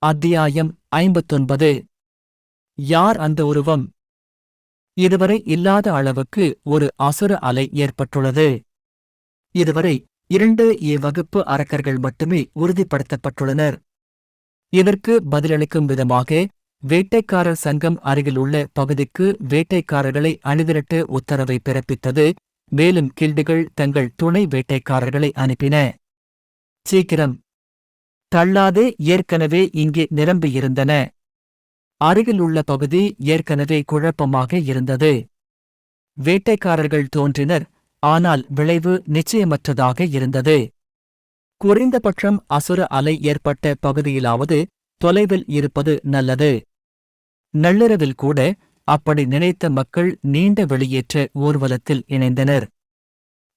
அத்தியாயம் 59. யார் அந்த உருவம்? இதுவரை இல்லாத அளவுக்கு ஒரு அசுர அலை ஏற்பட்டுள்ளது. இதுவரை 2A வகுப்பு அரக்கர்கள் மட்டுமே உறுதிப்படுத்தப்பட்டுள்ளனர். இதற்கு பதிலளிக்கும் விதமாக வேட்டைக்காரர் சங்கம் அருகிலுள்ள பகுதிக்கு வேட்டைக்காரர்களை அணிதிரட்ட உத்தரவை பிறப்பித்தது. மேலும் கில்டுகள் தங்கள் துணை வேட்டைக்காரர்களை அனுப்பின. சீக்கிரம் தள்ளாதே, ஏற்கனவே இங்கே நிரம்பியிருந்தன. அருகிலுள்ள பகுதி ஏற்கனவே குழப்பமாக இருந்தது. வேட்டைக்காரர்கள் தோன்றினர், ஆனால் விளைவு நிச்சயமற்றதாக இருந்தது. குறைந்தபட்சம் அசுர அலை ஏற்பட்ட பகுதியிலாவது தொலைவில் இருப்பது நல்லது. நள்ளிரவில் கூட அப்படி நினைத்த மக்கள் நீண்ட வெளியேற்ற ஊர்வலத்தில் இணைந்தனர்.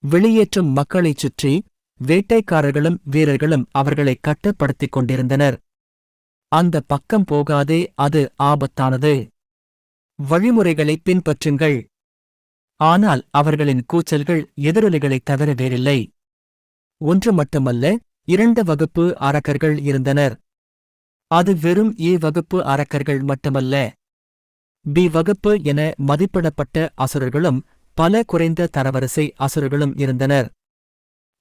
வெளியேற்றும் மக்களைச் சுற்றி வேட்டைக்காரர்களும் வீரர்களும் அவர்களை கட்டுப்படுத்திக் கொண்டிருந்தனர். அந்த பக்கம் போகாதே, அது ஆபத்தானது. வழிமுறைகளை பின்பற்றுங்கள். ஆனால் அவர்களின் கூச்சல்கள் எதிரொலிகளைத் தவிர வேறில்லை. ஒன்று மட்டுமல்ல, 2 வகுப்பு அரக்கர்கள் இருந்தனர். அது வெறும் A வகுப்பு அரக்கர்கள் மட்டுமல்ல. B வகுப்பு என மதிப்பிடப்பட்ட அசுரர்களும் பல குறைந்த தரவரிசை அசுரர்களும் இருந்தனர்.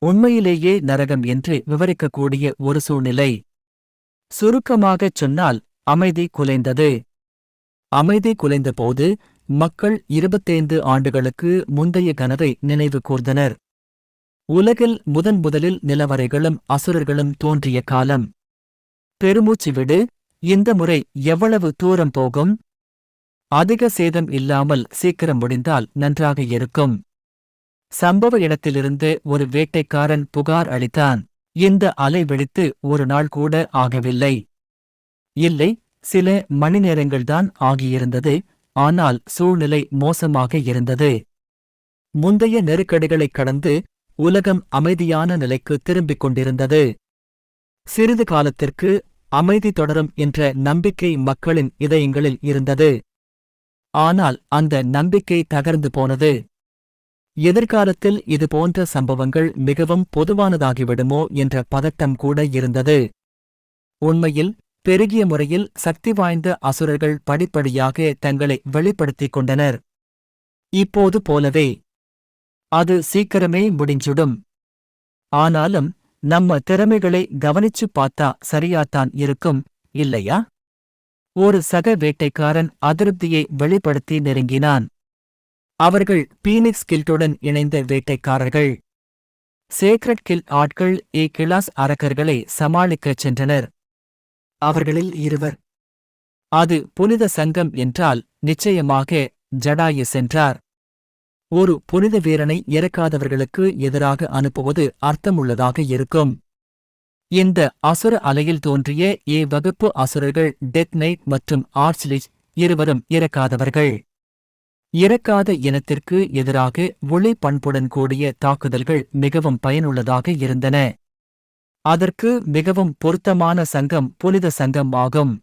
உண்மையிலேயே நரகம் என்று விவரிக்கக்கூடிய ஒரு சூழ்நிலை. சுருக்கமாகச் சொன்னால் அமைதி குலைந்தது. அமைதி குலைந்தபோது மக்கள் 25 ஆண்டுகளுக்கு முந்தைய கனவை நினைவு கூர்ந்தனர். உலகில் முதலில் நிலவறைகளும் அசுரர்களும் தோன்றிய காலம். பெருமூச்சு விடு, இந்த முறை எவ்வளவு தூரம் போகும்? அதிக சேதம் இல்லாமல் சீக்கிரம் முடிந்தால் நன்றாக இருக்கும். சம்பவ இடத்திலிருந்து ஒரு வேட்டைக்காரன் புகார் அளித்தான். இந்த அலை வெடித்து ஒரு நாள் கூட ஆகவில்லை. இல்லை, சில மணி நேரங்கள்தான் ஆகியிருந்தது. ஆனால் சூழ்நிலை மோசமாக இருந்தது. முந்தைய நெருக்கடிகளைக் கடந்து உலகம் அமைதியான நிலைக்கு திரும்பிக் கொண்டிருந்தது. சிறிது காலத்திற்கு அமைதி தொடரும் என்ற நம்பிக்கை மக்களின் இதயங்களில் இருந்தது. ஆனால் அந்த நம்பிக்கை தகர்ந்து போனது. எதிர்காலத்தில் இதுபோன்ற சம்பவங்கள் மிகவும் பொதுவானதாகிவிடுமோ என்ற பதட்டம் கூட இருந்தது. உண்மையில் பெருகிய முறையில் சக்தி வாய்ந்த அசுரர்கள் படிப்படியாக தங்களை வெளிப்படுத்திக் கொண்டனர். இப்போது போலவே. அது சீக்கிரமே முடிஞ்சுடும். ஆனாலும் நம்ம திறமைகளை கவனிச்சுப் பார்த்தா சரியாத்தான் இருக்கும், இல்லையா? ஒரு சக வேட்டைக்காரன் அதிருப்தியை வெளிப்படுத்தி நெருங்கினான். அவர்கள் பீனிக்ஸ் கில்டுடன் இணைந்த வேட்டைக்காரர்கள். சேக்ரெட் கில்ட் ஆட்கள் கிளாஸ் அரக்கர்களை சமாளிக்கச் சென்றனர். அவர்களில் 2 அது புனித சங்கம் என்றால் நிச்சயமாக ஜடாயு சென்றார். ஒரு புனித வீரனை இறக்காதவர்களுக்கு எதிராக அனுப்புவது அர்த்தமுள்ளதாக இருக்கும். இந்த அசுர அலையில் தோன்றிய A வகுப்பு அசுரர்கள் டெத் நைட் மற்றும் ஆர்ச்லிச் இருவரும் இறக்காதவர்கள். இறக்காத இனத்திற்கு எதிராக ஒளி பண்புடன் கூடிய தாக்குதல்கள் மிகவும் பயனுள்ளதாக இருந்தன. அதற்கு மிகவும் பொருத்தமான சங்கம் புனித சங்கம் ஆகும்.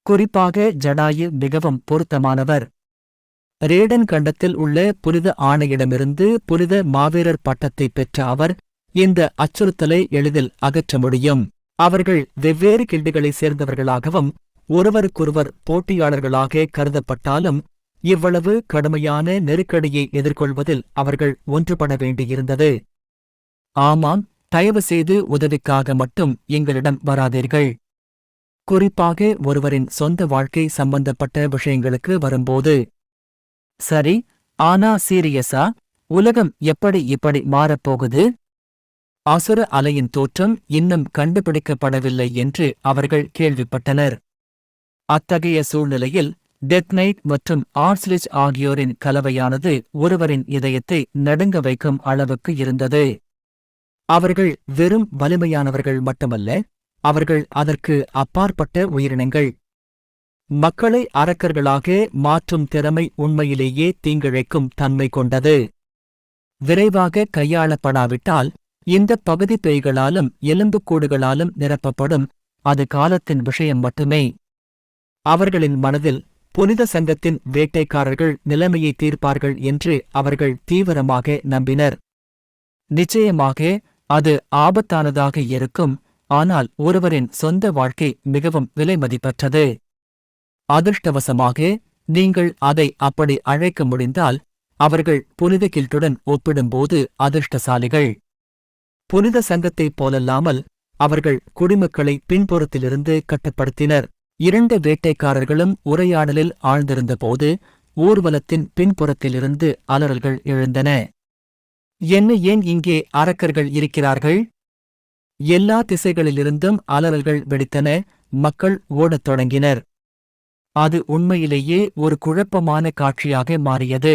குறிப்பாக ஜடாயு மிகவும் பொருத்தமானவர். ரேடன் கண்டத்தில் உள்ள புனித ஆணையிடமிருந்து புனித மாவீரர் பட்டத்தை பெற்ற அவர் இந்த அச்சுறுத்தலை எளிதில் அகற்ற முடியும். அவர்கள் வெவ்வேறு கில்டுகளைச் சேர்ந்தவர்களாகவும் ஒருவருக்கொருவர் போட்டியாளர்களாக கருதப்பட்டாலும் இவ்வளவு கடுமையான நெருக்கடியை எதிர்கொள்வதில் அவர்கள் ஒன்றுபட வேண்டியிருந்தது. ஆமாம், தயவு செய்து உதவிக்காக மட்டும் எங்களிடம் வராதீர்கள். குறிப்பாக ஒருவரின் சொந்த வாழ்க்கை சம்பந்தப்பட்ட விஷயங்களுக்கு வரும்போது. சரி, ஆனா சீரியஸா, உலகம் இப்படி மாறப்போகுது? அசுர அலையின் தோற்றம் இன்னும் கண்டுபிடிக்கப்படவில்லை என்று அவர்கள் கேள்விப்பட்டனர். அத்தகைய சூழ்நிலையில் டெத் நைட் மற்றும் ஆர்ச்லிச் ஆகியோரின் கலவையானது ஒருவரின் இதயத்தை நடுங்க வைக்கும் அளவுக்கு இருந்தது. அவர்கள் வெறும் வலிமையானவர்கள் மட்டுமல்ல, அவர்கள் அதற்கு அப்பாற்பட்ட உயிரினங்கள். மக்களை அரக்கர்களாக மாற்றும் திறமை உண்மையிலேயே தீங்கிழைக்கும் தன்மை கொண்டது. விரைவாக கையாளப்படாவிட்டால் இந்த பகுதி பேய்களாலும் எலும்புக்கூடுகளாலும் நிரப்பப்படும். அது காலத்தின் விஷயம் மட்டுமே. அவர்களின் மனதில் புனித சங்கத்தின் வேட்டைக்காரர்கள் நிலைமையை தீர்ப்பார்கள் என்று அவர்கள் தீவிரமாக நம்பினர். நிச்சயமாக அது ஆபத்தானதாக இருக்கும், ஆனால் ஒருவரின் சொந்த வாழ்க்கை மிகவும் விலைமதிப்பற்றது. அதிர்ஷ்டவசமாக நீங்கள் அதை அப்படி அழைக்க முடிந்தால் அவர்கள் புனித கில்ட்டுடன் ஒப்பிடும்போது அதிர்ஷ்டசாலிகள். புனித சங்கத்தைப் போலல்லாமல் அவர்கள் குடிமக்களை பின்புறத்திலிருந்து கட்டுப்படுத்தினர். 2 வேட்டைக்காரர்களும் உரையாடலில் ஆழ்ந்திருந்தபோது ஊர்வலத்தின் பின்புறத்திலிருந்து அலறல்கள் எழுந்தன. என்ன, ஏன் இங்கே அரக்கர்கள் இருக்கிறார்கள்? எல்லா திசைகளிலிருந்தும் அலறல்கள் வெடித்தன. மக்கள் ஓடத் தொடங்கினர். அது உண்மையிலேயே ஒரு குழப்பமான காட்சியாக மாறியது.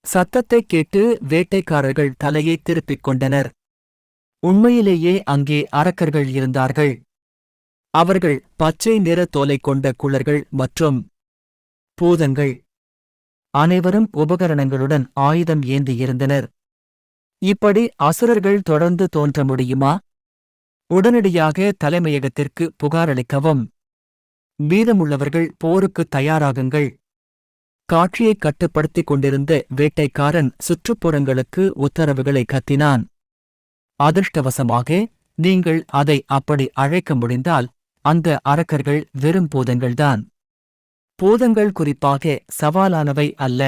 சத்தத்தைக் கேட்டு வேட்டைக்காரர்கள் தலையை திருப்பிக் கொண்டனர். உண்மையிலேயே அங்கே அரக்கர்கள் இருந்தார்கள். அவர்கள் பச்சை நிற தோலை கொண்ட குள்ளர்கள் மற்றும் பூதங்கள். அனைவரும் உபகரணங்களுடன் ஆயுதம் ஏந்தியிருந்தனர். இப்படி அசுரர்கள் தொடர்ந்து தோன்ற முடியுமா? உடனடியாக தலைமையகத்திற்கு புகாரளிக்கவும். மீதமுள்ளவர்கள் போருக்கு தயாராகுங்கள். காட்சியை கட்டுப்படுத்திக் கொண்டிருந்த வேட்டைக்காரன் சுற்றுப்புறங்களுக்கு உத்தரவுகளை கத்தினான். அதிர்ஷ்டவசமாக நீங்கள் அதை அப்படி அழைக்க முடிந்தால் அந்த அரக்கர்கள் வெறும் பூதங்கள்தான். பூதங்கள் குறிப்பாக சவாலானவை அல்ல.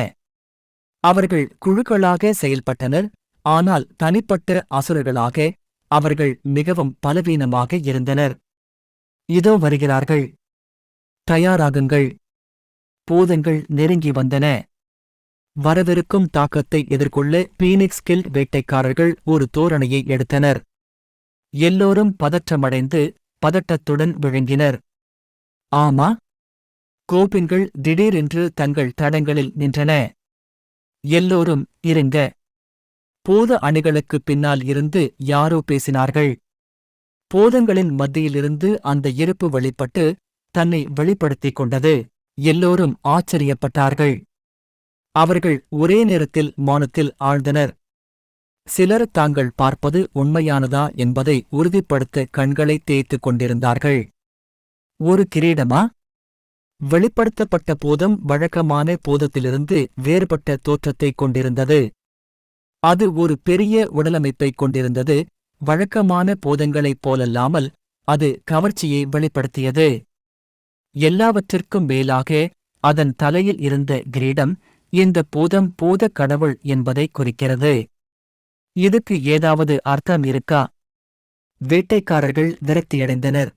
அவர்கள் குழுக்களாக செயல்பட்டனர், ஆனால் தனிப்பட்ட அசுரர்களாக அவர்கள் மிகவும் பலவீனமாக இருந்தனர். இதோ வருகிறார்கள், தயாராகுங்கள். பூதங்கள் நெருங்கி வந்தன. வரவிருக்கும் தாக்கத்தை எதிர்கொள்ள பீனிக்ஸ் கில்ட் வேட்டைக்காரர்கள் ஒரு தோரணையை எடுத்தனர். எல்லோரும் பதற்றமடைந்து பதட்டத்துடன் விழுங்கினர். ஆமா, கோபின்கள் திடீரென்று தங்கள் தடங்களில் நின்றன. எல்லோரும் இருங்க. பூத அணிகளுக்குப் பின்னால் இருந்து யாரோ பேசினார்கள். பூதங்களின் மத்தியிலிருந்து அந்த இருப்பு வெளிப்பட்டு தன்னை வெளிப்படுத்திக் கொண்டது. எல்லோரும் ஆச்சரியப்பட்டார்கள். அவர்கள் ஒரே நேரத்தில் மௌனத்தில் ஆழ்ந்தனர். சிலர் தாங்கள் பார்ப்பது உண்மையானதா என்பதை உறுதிப்படுத்த கண்களை தேய்த்துக் கொண்டிருந்தார்கள். ஒரு கிரீடமா? வெளிப்படுத்தப்பட்ட பூதம் வழக்கமான பூதத்திலிருந்து வேறுபட்ட தோற்றத்தைக் கொண்டிருந்தது. அது ஒரு பெரிய உடலமைப்பைக் கொண்டிருந்தது. வழக்கமான பூதங்களைப் போலல்லாமல் அது கவர்ச்சியை வெளிப்படுத்தியது. எல்லாவற்றிற்கும் மேலாக அதன் தலையில் இருந்த கிரீடம் இந்த பூதம் பூதக் கடவுள் என்பதை குறிக்கிறது. இதுக்கு ஏதாவது அர்த்தம் இருக்கா? வேட்டைக்காரர்கள் விரக்தியடைந்தனர்.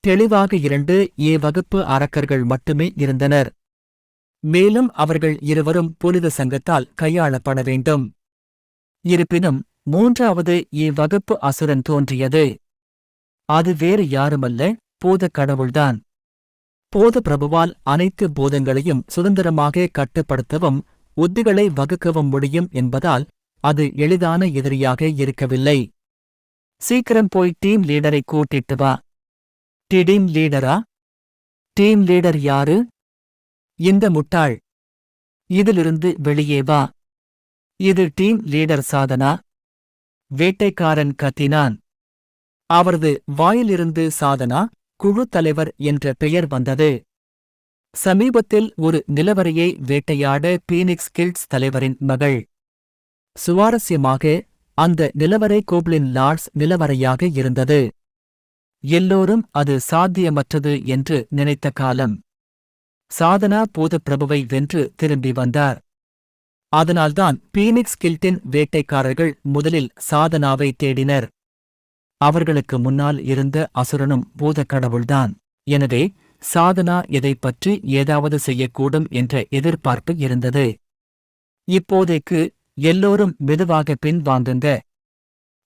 தெளிவாக 2A வகுப்பு அரக்கர்கள் மட்டுமே இருந்தனர். மேலும் அவர்கள் இருவரும் புனித சங்கத்தால் கையாளப்பட வேண்டும். இருப்பினும் 3வது A வகுப்பு அசுரன் தோன்றியது. அது வேறு யாருமல்ல, பூதக் கடவுள்தான். போத பிரபுவால் அனைத்து பூதங்களையும் சுதந்திரமாக கட்டுப்படுத்தவும் உத்திகளை வகுக்கவும் முடியும் என்பதால் அது எளிதான எதிரியாக இருக்கவில்லை. சீக்கிரம் போய் டீம் லீடரை கூட்டிட்டு வா. டீம் லீடரா? டீம் லீடர் யாரு? இந்த முட்டாள். இதிலிருந்து வெளியே வா. இது டீம் லீடர் சாதனா. வேட்டைக்காரன் கத்தினான். அவரது வாயிலிருந்து சாதனா, குழு தலைவர் என்ற பெயர் வந்தது. சமீபத்தில் ஒரு நிலவரையை வேட்டையாட பீனிக்ஸ் கில்ட்ஸ் தலைவரின் மகள். சுவாரஸ்யமாக, அந்த நிலவரை கோப்ளின் லார்ட்ஸ் நிலவரையாக இருந்தது. எல்லோரும் அது சாத்தியமற்றது என்று நினைத்த காலம். சாதனா பூதப்பிரபுவை வென்று திரும்பி வந்தார். அதனால்தான் பீனிக்ஸ் கில்ட்டின் வேட்டைக்காரர்கள் முதலில் சாதனாவை தேடினர். அவர்களுக்கு முன்னால் இருந்த அசுரனும் பூதக்கடவுள்தான். எனவே சாதனா எதைப் பற்றி ஏதாவது செய்யக்கூடும் என்ற எதிர்பார்ப்பு இருந்தது. இப்போதைக்கு எல்லோரும் மெதுவாக பின்வாங்குங்க.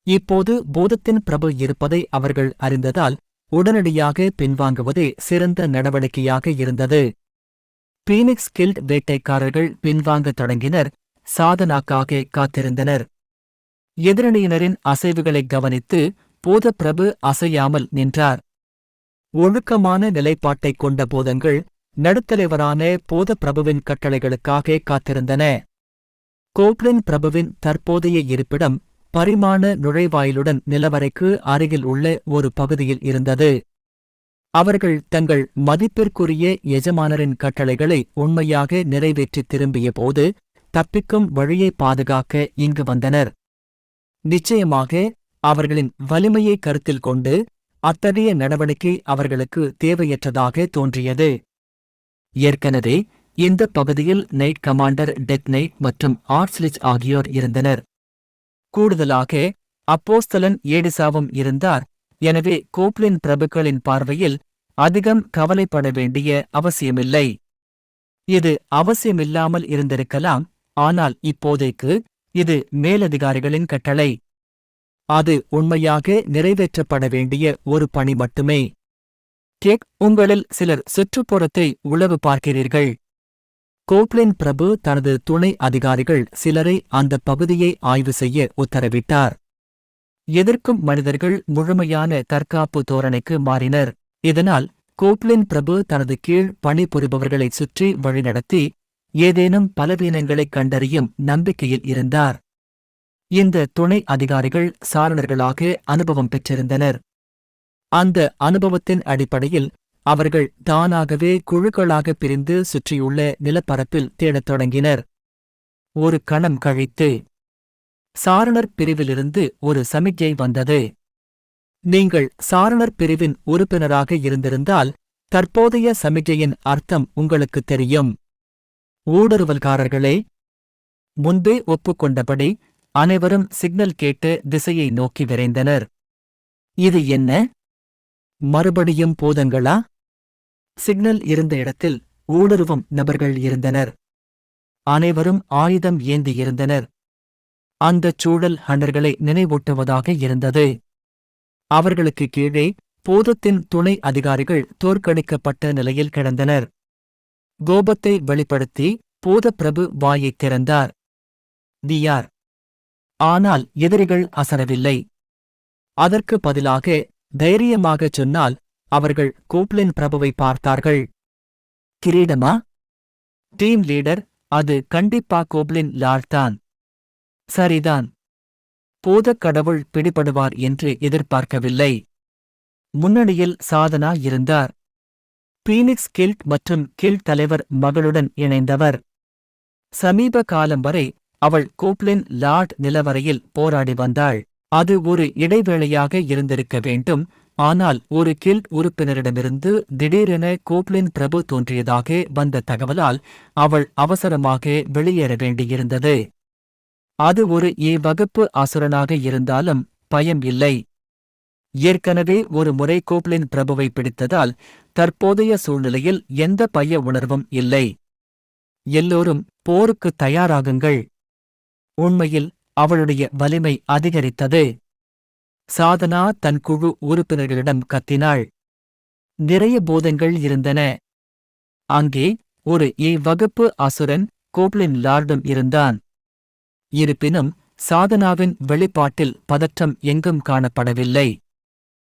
இப்போது பூதத்தின் பிரபு இருப்பதை அவர்கள் அறிந்ததால் உடனடியாக பின்வாங்குவதே சிறந்த நடவடிக்கையாக இருந்தது. பீனிக்ஸ் கில்ட் வேட்டைக்காரர்கள் பின்வாங்கத் தொடங்கினர். சாதனாக்காக காத்திருந்தனர். எதிரணியினரின் அசைவுகளை கவனித்து பூதப்பிரபு அசையாமல் நின்றார். ஒழுக்கமான நிலைப்பாட்டைக் கொண்ட பூதங்கள் நடுத்தலைவரான பூதப்பிரபுவின் கட்டளைகளுக்காக காத்திருந்தன. கோப்ளின் பிரபுவின் தற்போதைய இருப்பிடம் பரிமாண நுழைவாயிலுடன் நிலவரைக்கு அருகில் உள்ள ஒரு பகுதியில் இருந்தது. அவர்கள் தங்கள் மதிப்பிற்குரிய எஜமானரின் கட்டளைகளை உண்மையாக நிறைவேற்றித் திரும்பிய போது தப்பிக்கும் வழியை பாதுகாக்க இங்கு வந்தனர். நிச்சயமாக அவர்களின் வலிமையை கருத்தில் கொண்டு அத்தகைய நடவடிக்கை அவர்களுக்கு தேவையற்றதாக தோன்றியது. ஏற்கனவே இந்த பகுதியில் நைட் கமாண்டர் டெத் நைட் மற்றும் ஆர்ச்லிச் ஆகியோர் இருந்தனர். கூடுதலாக அப்போஸ்தலன் ஏடிசாவும் இருந்தார். எனவே கோப்லின் பிரபுக்களின் பார்வையில் அதிகம் கவலைப்பட வேண்டிய அவசியமில்லை. இது அவசியமில்லாமல் இருந்திருக்கலாம், ஆனால் இப்போதைக்கு இது மேலதிகாரிகளின் கட்டளை. அது உண்மையாக நிறைவேற்றப்பட வேண்டிய ஒரு பணி மட்டுமே. உங்களில் சிலர் சுற்றுப்புறத்தை உளவு பார்க்கிறீர்கள். கோப்லின் பிரபு தனது துணை அதிகாரிகள் சிலரை அந்த பகுதியை ஆய்வு செய்ய உத்தரவிட்டார். எதிர்க்கும் மனிதர்கள் முழுமையான தற்காப்பு தோரணைக்கு மாறினர். இதனால் கோப்லின் பிரபு தனது கீழ் பணிபுரிபவர்களைச் சுற்றி வழிநடத்தி ஏதேனும் பலவீனங்களைக் கண்டறியும் நம்பிக்கையில் இருந்தார். இந்த துணை அதிகாரிகள் சாரணர்களாக அனுபவம் பெற்றிருந்தனர். அந்த அனுபவத்தின் அடிப்படையில் அவர்கள் தானாகவே குழுக்களாக பிரிந்து சுற்றியுள்ள நிலப்பரப்பில் தேடத் தொடங்கினர். ஒரு கணம் கழித்து சாரணர் பிரிவிலிருந்து ஒரு சமிக்ஞை வந்தது. நீங்கள் சாரணர் பிரிவின் உறுப்பினராக இருந்திருந்தால் தற்போதைய சமிக்ஞையின் அர்த்தம் உங்களுக்குத் தெரியும். ஊடுருவல்காரர்களே, முன்பே ஒப்புக்கொண்டபடி அனைவரும் சிக்னல் கேட்டு திசையை நோக்கி விரைந்தனர். இது என்ன? மறுபடியும் பூதங்களா? சிக்னல் இருந்த இடத்தில் ஊடுருவும் நபர்கள் இருந்தனர். அனைவரும் ஆயுதம் ஏந்தியிருந்தனர். அந்தச் சூழல் ஹண்டர்களை நினைவூட்டுவதாக இருந்தது. அவர்களுக்கு கீழே பூதத்தின் துணை அதிகாரிகள் தோற்கடிக்கப்பட்ட நிலையில் கிடந்தனர். கோபத்தை வெளிப்படுத்தி பூதப்பிரபு வாயைத் திறந்தார். "நீ யார்?" ஆனால் எதிரிகள் அசரவில்லை. அதற்கு பதிலாக தைரியமாகச் சொன்னால் அவர்கள் கோப்லின் பிரபுவை பார்த்தார்கள். "கிரீடமா?" டீம் லீடர்: "அது கண்டிப்பா கோப்லின் லார்தான்." "சரிதான்." பூதக் கடவுள் பிடிபடுவார் என்று எதிர்பார்க்கவில்லை. முன்னணியில் சாதனா இருந்தார். பீனிக்ஸ் கில்ட் மற்றும் கில்ட் தலைவர் மகளுடன் இணைந்தவர். சமீப காலம் வரை அவள் கோப்லின் லார்ட் நிலவரையில் போராடி வந்தாள். அது ஒரு இடைவேளையாக இருந்திருக்க வேண்டும், ஆனால் ஒரு கில்ட் உறுப்பினரிடமிருந்து திடீரென கோப்லின் பிரபு தோன்றியதாக வந்த தகவலால் அவள் அவசரமாக வெளியேற வேண்டியிருந்தது. அது ஒரு வகுப்பு அசுரனாக இருந்தாலும் பயம் இல்லை. ஏற்கனவே ஒரு முறை கோப்லின் பிரபுவை பிடித்ததால் தற்போதைய சூழ்நிலையில் எந்த பய உணர்வும் இல்லை. எல்லோரும் போருக்கு தயாராகுங்கள். உண்மையில் அவளுடைய வலிமை அதிகரித்தது. சாதனா தன் குழு உறுப்பினர்களிடம் கத்தினாள். நிறைய பூதங்கள் இருந்தன. அங்கே ஒரு வகுப்பு அசுரன் கோப்லின் லார்டும் இருந்தான். இருப்பினும் சாதனாவின் வெளிப்பாட்டில் பதற்றம் எங்கும் காணப்படவில்லை.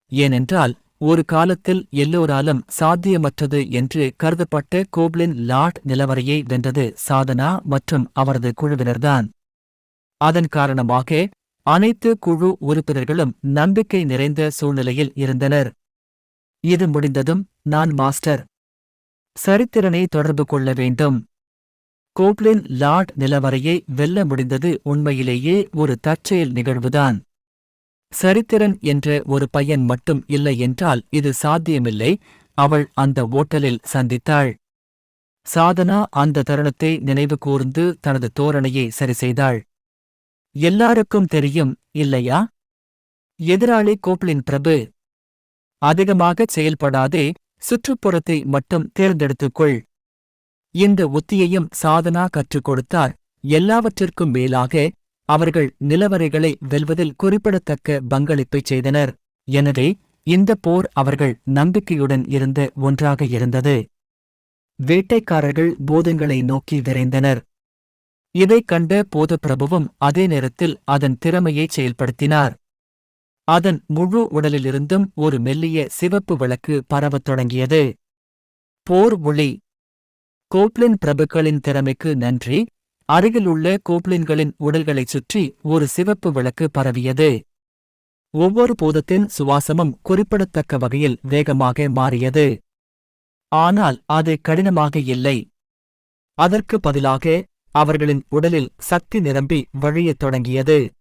ஏனென்றால் ஒரு காலத்தில் எல்லோராலும் சாத்தியமற்றது என்று கருதப்பட்ட கோப்லின் லார்ட் நிலவரையை வென்றது சாதனா மற்றும் அவரது குழுவினர்தான். அதன் காரணமாக அனைத்து குழு உறுப்பினர்களும் நம்பிக்கை நிறைந்த சூழ்நிலையில் இருந்தனர். இது முடிந்ததும் நான் மாஸ்டர் சரித்திரனை தொடர்பு கொள்ள வேண்டும். கோப்லின் லார்ட் நிலவரையை வெல்ல முடிந்தது உண்மையிலேயே ஒரு தற்செயல் நிகழ்வுதான். சரித்திரன் என்ற ஒரு பையன் மட்டும் இல்லை என்றால் இது சாத்தியமில்லை. அவள் அந்த ஓட்டலில் சந்தித்தாள். சாதனா அந்த தருணத்தை நினைவு கூர்ந்து தனது தோரணையை சரிசெய்தாள். எல்லாருக்கும் தெரியும், இல்லையா? எதிராளி கோப்லின் பிரபு. அதிகமாகச் செயல்படாதே, சுற்றுப்புறத்தை மட்டும் தேர்ந்தெடுத்துக்கொள். இந்த உத்தியையும் சாதனா கற்றுக் கொடுத்தார். எல்லாவற்றிற்கும் மேலாக அவர்கள் நிலவரைகளை வெல்வதில் குறிப்பிடத்தக்க பங்களிப்பைச் செய்தனர். எனவே இந்த போர் அவர்கள் நம்பிக்கையுடன் இருந்த ஒன்றாக இருந்தது. வேட்டைக்காரர்கள் பூதங்களை நோக்கி விரைந்தனர். இதைக் கண்ட பூதப்பிரபுவும் அதே நேரத்தில் அதன் திறமையைச் செயல்படுத்தினார். அதன் முழு உடலிலிருந்தும் ஒரு மெல்லிய சிவப்பு விளக்கு பரவத் தொடங்கியது. போர் ஒளி. கோப்லின் பிரபுக்களின் திறமைக்கு நன்றி. அருகிலுள்ள கோப்லின்களின் உடல்களைச் சுற்றி ஒரு சிவப்பு விளக்கு பரவியது. ஒவ்வொரு பூதத்தின் சுவாசமும் குறிப்பிடத்தக்க வகையில் வேகமாக மாறியது. ஆனால் அது கடினமாக இல்லை. அதற்கு பதிலாக அவர்களின் உடலில் சக்தி நிரம்பி வழியத் தொடங்கியது.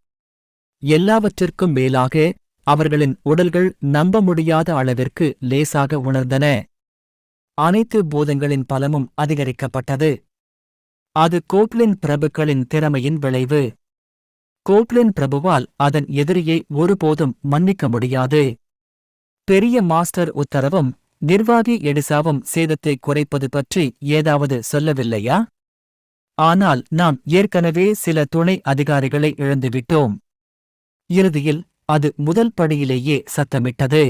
எல்லாவற்றிற்கும் மேலாக அவர்களின் உடல்கள் நம்ப முடியாத அளவிற்கு லேசாக உணர்ந்தன. அனைத்து பூதங்களின் பலமும் அதிகரிக்கப்பட்டது. அது கோப்லின் பிரபுக்களின் திறமையின் விளைவு. கோப்லின் பிரபுவால் அதன் எதிரியை ஒருபோதும் மன்னிக்க முடியாது. பெரிய மாஸ்டர் உத்தரவும் நிர்வாகி எடிசாவும் சேதத்தை குறைப்பது பற்றி ஏதாவது சொல்லவில்லையா? ஆனால் நாம் ஏற்கனவே சில துணை அதிகாரிகளை இழந்துவிட்டோம். இறுதியில் அது முதல் படியிலேயே சத்தமிட்டது.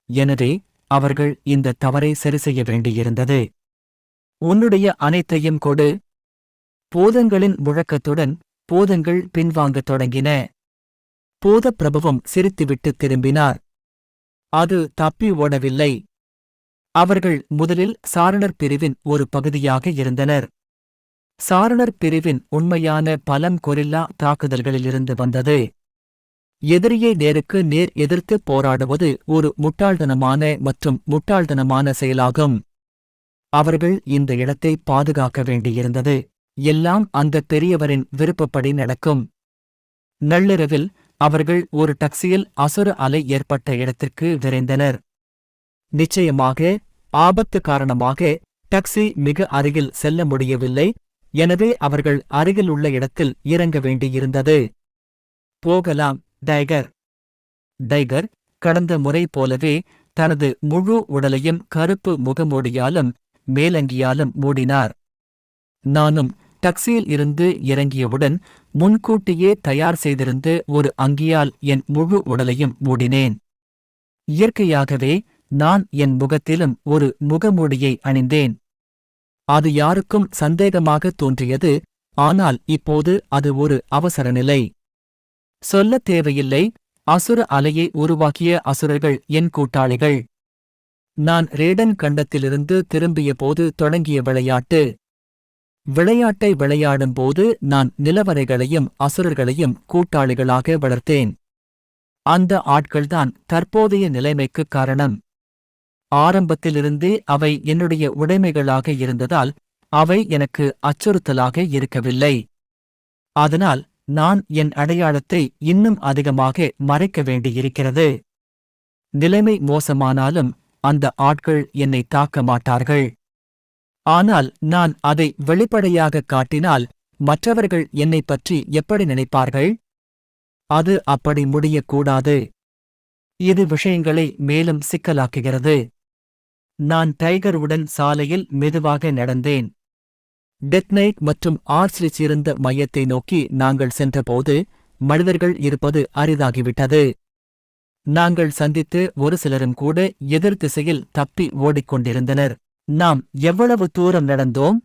எனவே அவர்கள் இந்த தவறை சரிசெய்ய வேண்டியிருந்தது. உன்னுடைய அனைத்தையும் கொடு. பூதங்களின் முழக்கத்துடன் பூதங்கள் பின்வாங்கத் தொடங்கின. பூதப்பிரபுவும் சிரித்துவிட்டு திரும்பினார். அது தப்பி ஓடவில்லை. அவர்கள் முதலில் சாரணர் பிரிவின் ஒரு பகுதியாக இருந்தனர். சாரணர் பிரிவின் உண்மையான பலம் கொரில்லா தாக்குதல்களிலிருந்து வந்தது. எதிரியை நேருக்கு நேர் எதிர்த்து போராடுவது ஒரு முட்டாள்தனமான மற்றும் முட்டாள்தனமான செயலாகும். அவர்கள் இந்த இடத்தை பாதுகாக்க வேண்டியிருந்தது. எல்லாம் அந்த பெரியவரின் விருப்பப்படி நடக்கும். நள்ளிரவில் அவர்கள் ஒரு டாக்ஸியில் அசுர அலை ஏற்பட்ட இடத்திற்கு விரைந்தனர். நிச்சயமாக ஆபத்து காரணமாக டாக்ஸி மிக அருகில் செல்ல முடியவில்லை. எனவே அவர்கள் அருகிலுள்ள இடத்தில் இறங்க வேண்டியிருந்தது. போகலாம் டைகர். டைகர் கடந்த முறை போலவே தனது முழு உடலையும் கருப்பு முகமூடியாலும் மேலங்கியாலும் மூடினார். நானும் டாக்ஸியில் இருந்து இறங்கியவுடன் முன்கூட்டியே தயார் செய்திருந்த ஒரு அங்கியால் என் முழு உடலையும் மூடினேன். இயற்கையாகவே நான் என் முகத்திலும் ஒரு முகமூடியை அணிந்தேன். அது யாருக்கும் சந்தேகமாக தோன்றியது. ஆனால் இப்போது அது ஒரு அவசர நிலை. சொல்லத் தேவையில்லை, அசுர அலையை உருவாக்கிய அசுரர்கள் என் கூட்டாளிகள். நான் ரேடன் கண்டத்திலிருந்து திரும்பிய போது தொடங்கிய விளையாட்டு. விளையாட்டை விளையாடும்போது நான் நிலவரைகளையும் அசுரர்களையும் கூட்டாளிகளாக வளர்த்தேன். அந்த ஆட்கள்தான் தற்போதைய நிலைமைக்குக் காரணம். ஆரம்பத்திலிருந்தே அவை என்னுடைய உடைமைகளாக இருந்ததால் அவை எனக்கு அச்சுறுத்தலாக இருக்கவில்லை. அதனால் நான் என் அடையாளத்தை இன்னும் அதிகமாக மறைக்க வேண்டியிருக்கிறது. நிலைமை மோசமானாலும் அந்த ஆட்கள் என்னை தாக்க மாட்டார்கள். ஆனால் நான் அதை வெளிப்படையாக காட்டினால் மற்றவர்கள் என்னைப் பற்றி எப்படி நினைப்பார்கள்? அது அப்படி முடியக்கூடாது. இது விஷயங்களை மேலும் சிக்கலாக்குகிறது. நான் டைகருடன் சாலையில் மெதுவாக நடந்தேன். டெத் நைட் மற்றும் ஆர்ச்லிச் இருந்த மையத்தை நோக்கி நாங்கள் சென்றபோது மனிதர்கள் இருப்பது அரிதாகிவிட்டது. நாங்கள் சந்தித்து ஒரு சிலரும் கூட எதிர் திசையில் தப்பி ஓடிக்கொண்டிருந்தனர். நாம் எவ்வளவு தூரம் நடந்தோம்?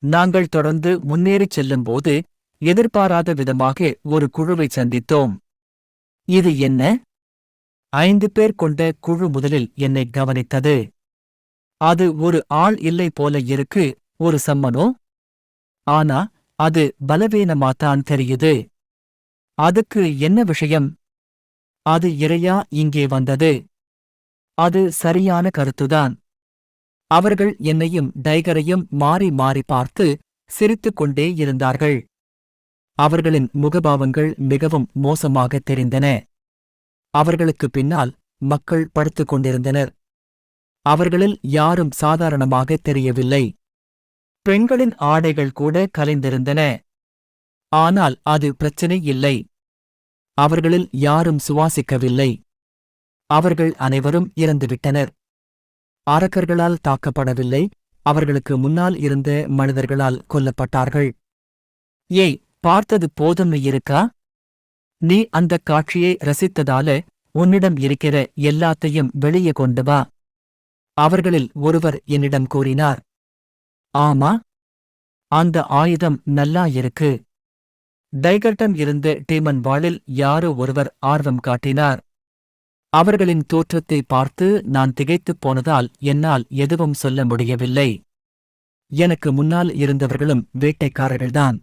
நாங்கள் தொடர்ந்து முன்னேறிச் செல்லும்போது எதிர்பாராத விதமாக ஒரு குழுவை சந்தித்தோம். இது என்ன? 5 பேர் கொண்ட குழு முதலில் என்னை கவனித்தது. அது ஒரு ஆள் இல்லை போல இருக்கு, ஒரு சம்மனோ? ஆனா அது பலவீனமாத்தான் தெரியுது. அதுக்கு என்ன விஷயம்? அது இறையா இங்கே வந்தது. அது சரியான கருத்துதான். அவர்கள் என்னையும் டைகரையும் மாறி மாறி பார்த்து சிரித்துக் கொண்டே இருந்தார்கள். அவர்களின் முகபாவங்கள் மிகவும் மோசமாக தெரிந்தன. அவர்களுக்கு பின்னால் மக்கள் படுத்துக் கொண்டிருந்தனர். அவர்களில் யாரும் சாதாரணமாக தெரியவில்லை. பெண்களின் ஆடைகள் கூட கலைந்திருந்தன. ஆனால் அது பிரச்சனை இல்லை. அவர்களில் யாரும் சுவாசிக்கவில்லை. அவர்கள் அனைவரும் இறந்துவிட்டனர். அரக்கர்களால் தாக்கப்படவில்லை, அவர்களுக்கு முன்னால் இருந்த மனிதர்களால் கொல்லப்பட்டார்கள். ஏய், பார்த்தது போதும் இருக்கா? நீ அந்தக் காட்சியை ரசித்ததால உன்னிடம் இருக்கிற எல்லாத்தையும் வெளியே கொண்டு வா. அவர்களில் ஒருவர் என்னிடம் கூறினார். ஆமா, அந்த ஆயுதம் நல்லா இருக்கு. டைகர்டன் இருந்த டீமன் வாளில் யாரோ ஒருவர் ஆர்வம் காட்டினார். அவர்களின் தோற்றத்தை பார்த்து நான் திகைத்துப் போனதால் என்னால் எதுவும் சொல்ல முடியவில்லை. எனக்கு முன்னால் இருந்தவர்களும் வேட்டைக்காரர்கள்தான்.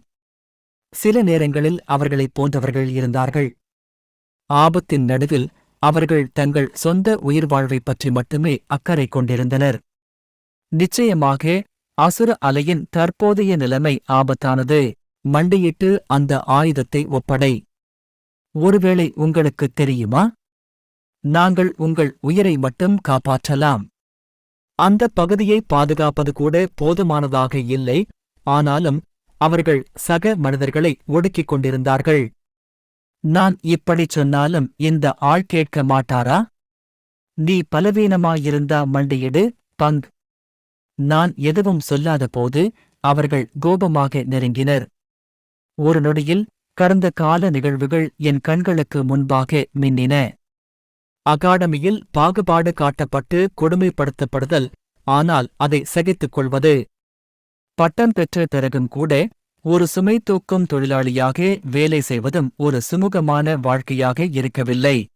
சில நேரங்களில் அவர்களைப் போன்றவர்கள் இருந்தார்கள். ஆபத்தின் நடுவில் அவர்கள் தங்கள் சொந்த உயிர்வாழ்வைப் பற்றி மட்டுமே அக்கறை கொண்டிருந்தனர். நிச்சயமாக அசுர அலையின் தற்போதைய நிலைமை ஆபத்தானது. மண்டியிட்டு அந்த ஆயுதத்தை ஒப்படை. ஒருவேளை உங்களுக்குத் தெரியுமா? நாங்கள் உங்கள் உயிரை மட்டும் காப்பாற்றலாம். அந்த பகுதியை பாதுகாப்பது கூட போதுமானதாக இல்லை, ஆனாலும் அவர்கள் சக மனிதர்களை ஒடுக்கிக் கொண்டிருந்தார்கள். நான் இப்படிச் சொன்னாலும் இந்த ஆள் கேட்க மாட்டாரா? நீ பலவீனமாயிருந்தா மண்டியிடு, பங்க். நான் எதுவும் சொல்லாத போது அவர்கள் கோபமாக நெருங்கினர். ஒரு நொடியில் கடந்த கால நிகழ்வுகள் என் கண்களுக்கு முன்பாக மின்னின. அகாடமியில் பாகுபாடு காட்டப்பட்டு கொடுமைப்படுத்தப்படுதல், ஆனால் அதை சகித்துக் கொள்வது. பட்டம் பெற்ற பிறகும் கூட ஒரு சுமை தூக்கும் தொழிலாளியாக வேலை செய்வதும் ஒரு சுமூகமான வாழ்க்கையாக இருக்கவில்லை.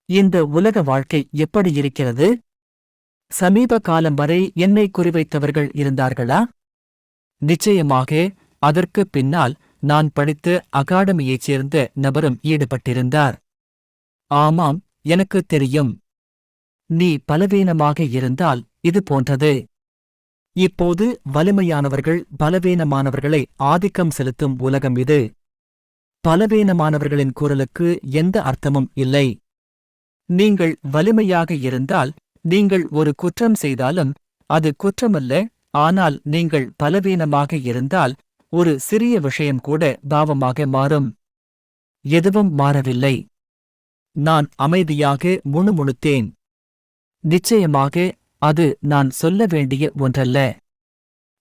இந்த உலக வாழ்க்கை எப்படி இருக்கிறது? சமீப காலம் வரை என்னை குறிவைத்தவர்கள் இருந்தார்களா? நிச்சயமாக. அதற்கு பின்னால் நான் படித்த அகாடமியைச் சேர்ந்த நபரும் ஈடுபட்டிருந்தார். ஆமாம், எனக்குத் தெரியும். நீ பலவீனமாக இருந்தால் இது போன்றது. இப்போது வலிமையானவர்கள் பலவீனமானவர்களை ஆதிக்கம் செலுத்தும் உலகம் இது. பலவீனமானவர்களின் குரலுக்கு எந்த அர்த்தமும் இல்லை. நீங்கள் வலிமையாக இருந்தால், நீங்கள் ஒரு குற்றம் செய்தாலும் அது குற்றமல்ல. ஆனால் நீங்கள் பலவீனமாக இருந்தால் ஒரு சிறிய விஷயம் கூட பாவமாக மாறும். எதுவும் மாறவில்லை. நான் அமைதியாக முணுமுணுத்தேன். நிச்சயமாக அது நான் சொல்ல வேண்டிய ஒன்றல்ல.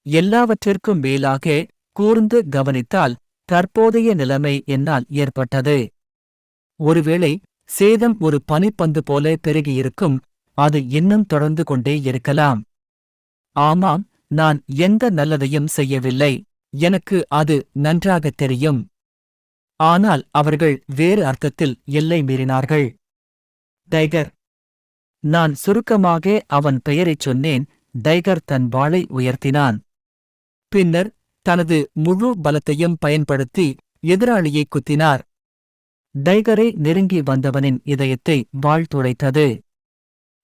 எல்லாவற்றிற்கும் மேலாக கூர்ந்து கவனித்தால் தற்போதைய நிலைமை என்னால் ஏற்பட்டது. ஒருவேளை சேதம் ஒரு பனிப்பந்து போல பெருகியிருக்கும், அது இன்னும் தொடர்ந்து கொண்டே இருக்கலாம். ஆமாம், நான் எந்த நல்லதையும் செய்யவில்லை. எனக்கு அது நன்றாகத் தெரியும். ஆனால் அவர்கள் வேறு அர்த்தத்தில் எல்லை மீறினார்கள். டைகர். நான் சுருக்கமாக அவன் பெயரைச் சொன்னேன். டைகர் தன் வாளை உயர்த்தினான். பின்னர் தனது முழு பலத்தையும் பயன்படுத்தி எதிராளியை குத்தினார். டைகரை நெருங்கி வந்தவனின் இதயத்தை வாள் துளைத்தது.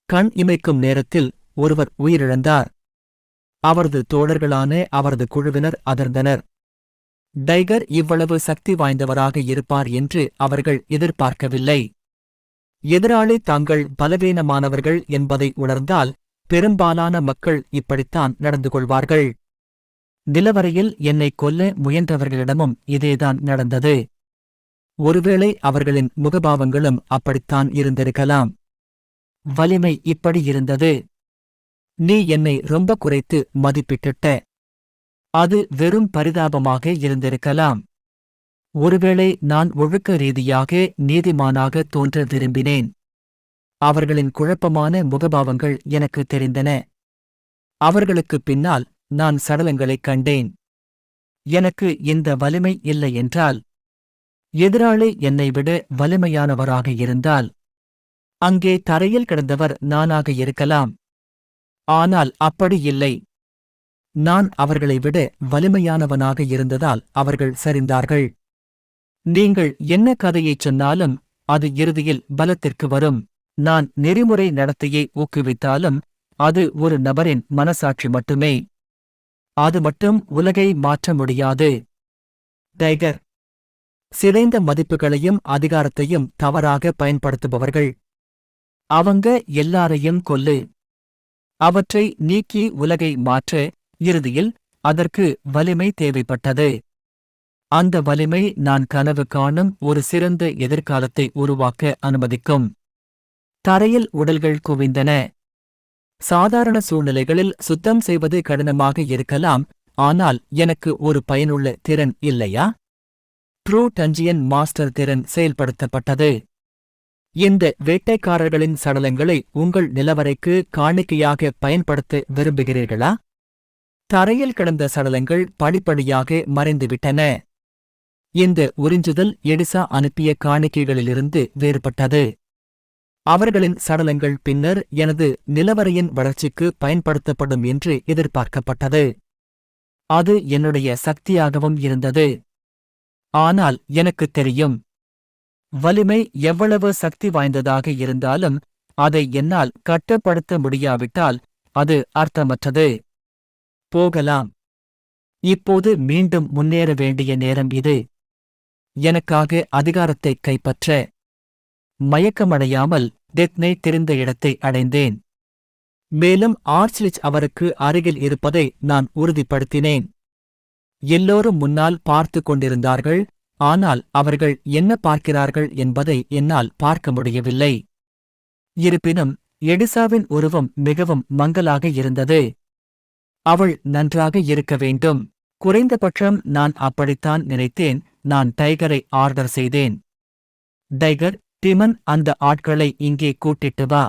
கண் இமைக்கும் நேரத்தில் ஒருவர் உயிரிழந்தார். அவரது தோழர்களான அவரது குழுவினர் அதிர்ந்தனர். டைகர் இவ்வளவு சக்தி வாய்ந்தவராக இருப்பார் என்று அவர்கள் எதிர்பார்க்கவில்லை. எதிராளி தாங்கள் பலவீனமானவர்கள் என்பதை உணர்ந்தால் பெரும்பாலான மக்கள் இப்படித்தான் நடந்து கொள்வார்கள். நிலவரையில் என்னை கொல்ல முயன்றவர்களிடமும் இதேதான் நடந்தது. ஒருவேளை அவர்களின் முகபாவங்களும் அப்படித்தான் இருந்திருக்கலாம். வலிமை இப்படி இருந்தது. நீ என்னை ரொம்ப குறைத்து மதிப்பிட்டுட்ட. அது வெறும் பரிதாபமாக இருந்திருக்கலாம். ஒருவேளை நான் ஒழுக்க ரீதியாக நீதிமானாக தோன்ற விரும்பினேன். அவர்களின் குழப்பமான முகபாவங்கள் எனக்கு தெரிந்தன. அவர்களுக்குப் பின்னால் நான் சடலங்களைக் கண்டேன். எனக்கு இந்த வலிமை இல்லை என்றால், எதிராளி என்னை விட வலிமையானவராக இருந்தால், அங்கே தரையில் கிடந்தவர் நானாக இருக்கலாம். ஆனால் அப்படி இல்லை. நான் அவர்களை விட வலிமையானவனாக இருந்ததால் அவர்கள் சரிந்தார்கள். நீங்கள் என்ன கதையைச் சொன்னாலும் அது இறுதியில் பலத்திற்கு வரும். நான் நெறிமுறை நடத்தையை ஊக்குவித்தாலும் அது ஒரு நபரின் மனசாட்சி மட்டுமே. அது மட்டும் உலகை மாற்ற முடியாது. டைகர். சிதைந்த மதிப்புகளையும் அதிகாரத்தையும் தவறாக பயன்படுத்துபவர்கள். அவங்க எல்லாரையும் கொல்லு. அவற்றை நீக்கி உலகை மாற்ற இறுதியில் அதற்கு வலிமை தேவைப்பட்டது. அந்த வலிமை நான் கனவு காணும் ஒரு சிறந்த எதிர்காலத்தை உருவாக்க அனுமதிக்கும். தரையில் உடல்கள் குவிந்தன. சாதாரண சூழ்நிலைகளில் சுத்தம் செய்வது கடினமாக இருக்கலாம், ஆனால் எனக்கு ஒரு பயனுள்ள திறன் இல்லையா? ட்ரூ டஞ்சியன் மாஸ்டர் திறன் செயல்படுத்தப்பட்டது. இந்த வேட்டைக்காரர்களின் சடலங்களை உங்கள் நிலவரைக்கு காணிக்கையாக பயன்படுத்த விரும்புகிறீர்களா? தரையில் கிடந்த சடலங்கள் படிப்படியாக மறைந்துவிட்டன. இந்த உறிஞ்சுதல் எடிசா அனுப்பிய காணிக்கைகளிலிருந்து வேறுபட்டது. அவர்களின் சடலங்கள் பின்னர் எனது நிலவரையின் வளர்ச்சிக்கு பயன்படுத்தப்படும் என்று எதிர்பார்க்கப்பட்டது. அது என்னுடைய சக்தியாகவும் இருந்தது. ஆனால் எனக்குத் தெரியும், வலிமை எவ்வளவு சக்தி வாய்ந்ததாக இருந்தாலும் அதை என்னால் கட்டுப்படுத்த முடியாவிட்டால் அது அர்த்தமற்றது. போகலாம். இப்போது மீண்டும் முன்னேற வேண்டிய நேரம் இது. எனக்காக அதிகாரத்தை கைப்பற்ற. மயக்கமடையாமல் டெத் நைட் தெரிந்த இடத்தை அடைந்தேன். மேலும் ஆர்ச்லிச் அவருக்கு அருகில் இருப்பதை நான் உறுதிப்படுத்தினேன். எல்லோரும் முன்னால் பார்த்து கொண்டிருந்தார்கள், ஆனால் அவர்கள் என்ன பார்க்கிறார்கள் என்பதை என்னால் பார்க்க முடியவில்லை. இருப்பினும் எடிசாவின் உருவம் மிகவும் மங்கலாக இருந்தது. அவள் நன்றாக இருக்க வேண்டும். குறைந்தபட்சம் நான் அப்படித்தான் நினைத்தேன். நான் டைகரை ஆர்டர் செய்தேன். டைகர், டிமன், அந்த ஆட்களை இங்கே கூட்டிட்டு வா.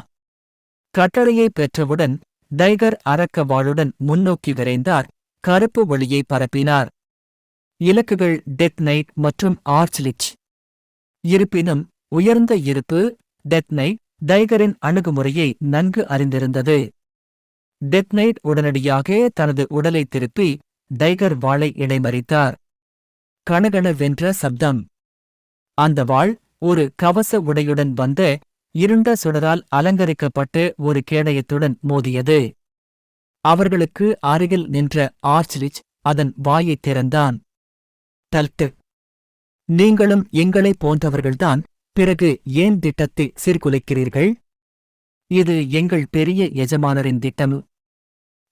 கட்டளையை பெற்றவுடன் டைகர் அரக்க வாளுடன் முன்னோக்கி விரைந்தார். கருப்பு ஒளியை பரப்பினார். இலக்குகள் டெத் நைட் மற்றும் ஆர்ச்லிச். இருப்பினும் உயர்ந்த இருப்பு டெத் நைட் டைகரின் அணுகுமுறையை நன்கு அறிந்திருந்தது. டெத் நைட் உடனடியாக தனது உடலை திருப்பி டைகர் வாளை இடைமறித்தார். கணகணவென்ற சப்தம். அந்த வாள் ஒரு கவச உடையுடன் வந்த இருண்ட சுடரால் அலங்கரிக்கப்பட்டு ஒரு கேடயத்துடன் மோதியது. அவர்களுக்கு அருகில் நின்ற ஆர்ச்லிச் அதன் வாயைத் திறந்தான். டல்ட்டு, நீங்களும் எங்களைப் போன்றவர்கள்தான். பிறகு ஏன் திட்டத்தை சீர்குலைக்கிறீர்கள்? இது எங்கள் பெரிய எஜமானரின் திட்டம்.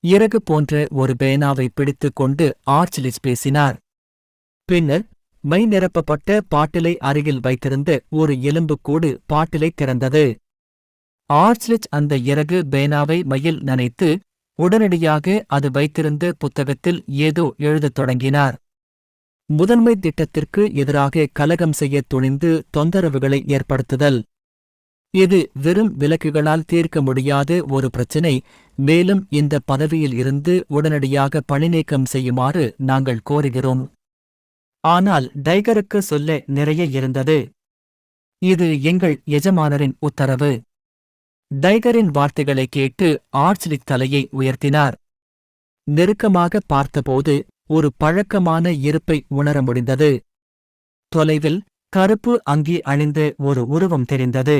இறகு போன்ற ஒரு பேனாவை பிடித்துக் கொண்டு ஆர்ச்லிச் பேசினார். பின்னர் மை நிரப்பப்பட்ட பாட்டிலை அருகில் வைத்திருந்த ஒரு எலும்புக்கூடு பாட்டிலை திறந்தது. ஆர்ச்லிச் அந்த இறகு பேனாவை மையில் நனைத்து உடனடியாக அது வைத்திருந்த புத்தகத்தில் ஏதோ எழுதத் தொடங்கினார். முதன்மை திட்டத்திற்கு எதிராக கலகம் செய்யத் துணிந்து தொந்தரவுகளை ஏற்படுத்துதல். இது வெறும் விலக்குகளால் தீர்க்க முடியாத ஒரு பிரச்சினை. மேலும் இந்த பதவியில் இருந்து உடனடியாக பணிநீக்கம் செய்யுமாறு நாங்கள் கோருகிறோம். ஆனால் டைகருக்கு சொல்ல நிறைய இருந்தது. இது எங்கள் எஜமானரின் உத்தரவு. டைகரின் வார்த்தைகளை கேட்டு ஆர்ச்லிச் தலையை உயர்த்தினார். நெருக்கமாக பார்த்தபோது ஒரு பழக்கமான இருப்பை உணர முடிந்தது. தொலைவில் கருப்பு அங்கி அணிந்த ஒரு உருவம் தெரிந்தது.